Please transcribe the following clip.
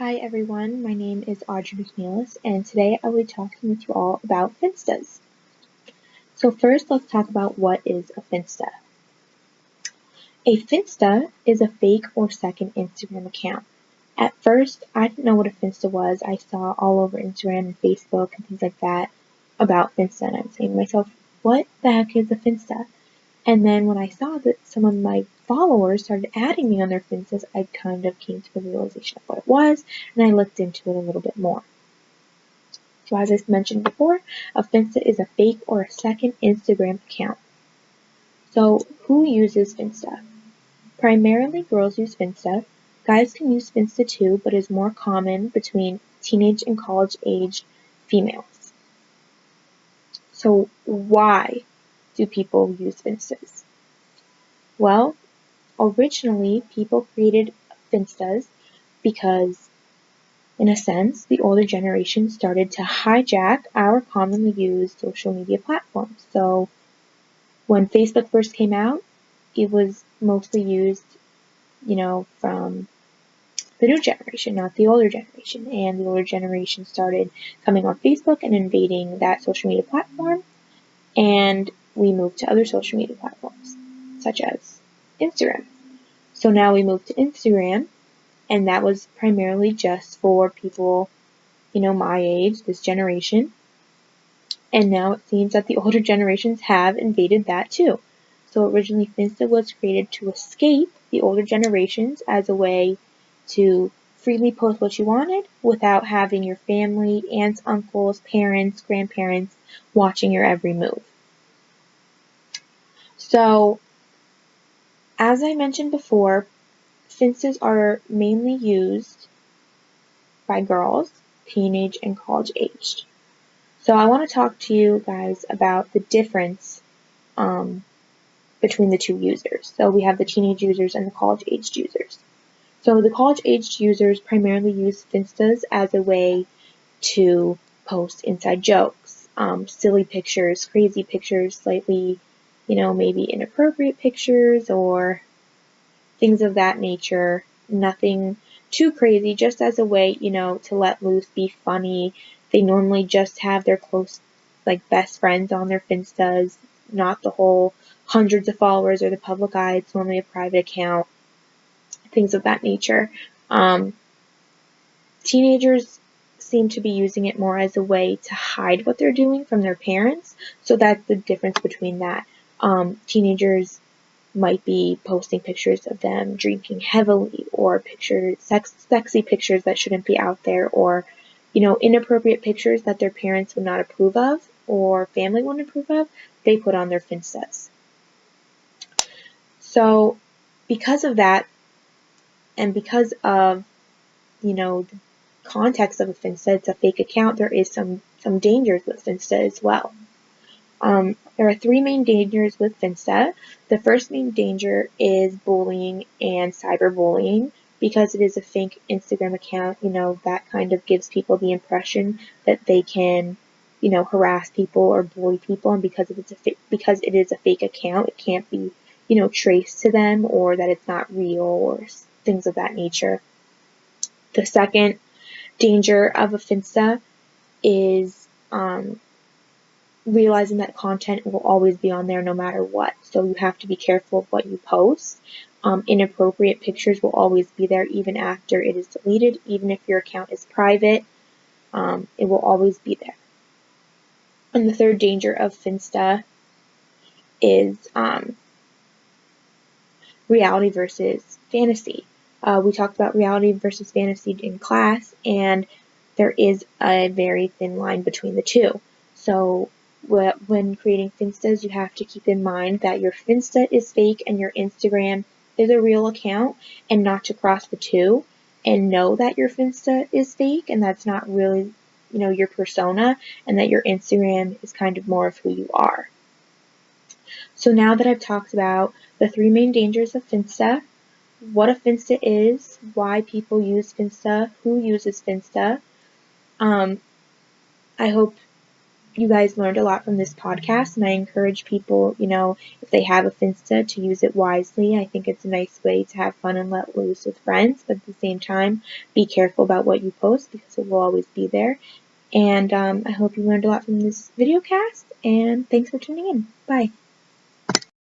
Hi everyone, my name is Audrey McNeilis, and today I will be talking with you all about Finstas. So first, let's talk about what is a Finsta. A Finsta is a fake or second Instagram account. At first, I didn't know what a Finsta was. I saw all over Instagram and Facebook and things like that about Finsta, and I was saying to myself, what the heck is a Finsta? And then when I saw that some of my followers started adding me on their Finstas, I kind of came to the realization of what it was, and I looked into it a little bit more. So as I mentioned before, a Finsta is a fake or a second Instagram account. So who uses Finsta? Primarily girls use Finsta. Guys can use Finsta too, but is more common between teenage and college-aged females. So why do people use Finstas? Well, originally people created Finstas because, in a sense, the older generation started to hijack our commonly used social media platforms. So when Facebook first came out, it was mostly used, from the new generation, not the older generation. And the older generation started coming on Facebook and invading that social media platform. And we moved to other social media platforms, such as Instagram. So now we moved to Instagram, and that was primarily just for people, my age, this generation. And now it seems that the older generations have invaded that too. So originally Finsta was created to escape the older generations as a way to freely post what you wanted without having your family, aunts, uncles, parents, grandparents watching your every move. So, as I mentioned before, Finstas are mainly used by girls, teenage and college aged. So I want to talk to you guys about the difference between the two users. So we have the teenage users and the college-aged users. So the college-aged users primarily use Finstas as a way to post inside jokes, silly pictures, crazy pictures, slightly, maybe inappropriate pictures or things of that nature. Nothing too crazy, just as a way, to let loose, be funny. They normally just have their close, best friends on their Finstas, not the whole hundreds of followers or the public eye. It's normally a private account, things of that nature. Teenagers seem to be using it more as a way to hide what they're doing from their parents. So that's the difference between that. Teenagers might be posting pictures of them drinking heavily, or sexy pictures that shouldn't be out there, or, inappropriate pictures that their parents would not approve of or family wouldn't approve of, they put on their Finstas. So because of that, and because of, the context of a Finsta, it's a fake account, there is some dangers with Finsta as well. There are three main dangers with Finsta. The first main danger is bullying and cyberbullying. Because it is a fake Instagram account, that kind of gives people the impression that they can, harass people or bully people. And because it is a fake account, it can't be, traced to them, or that it's not real or things of that nature. The second danger of a Finsta is realizing that content will always be on there no matter what. So you have to be careful of what you post. Inappropriate pictures will always be there even after it is deleted. Even if your account is private, it will always be there. And the third danger of Finsta is reality versus fantasy. We talked about reality versus fantasy in class, and there is a very thin line between the two. So when creating Finstas, you have to keep in mind that your Finsta is fake and your Instagram is a real account, and not to cross the two, and know that your Finsta is fake and that's not really, your persona, and that your Instagram is kind of more of who you are. So now that I've talked about the three main dangers of Finsta, what a Finsta is, why people use Finsta, who uses Finsta, I hope you guys learned a lot from this podcast, and I encourage people, if they have a Finsta, to use it wisely. I think it's a nice way to have fun and let loose with friends, but at the same time, be careful about what you post because it will always be there. And I hope you learned a lot from this video cast, and thanks for tuning in. Bye.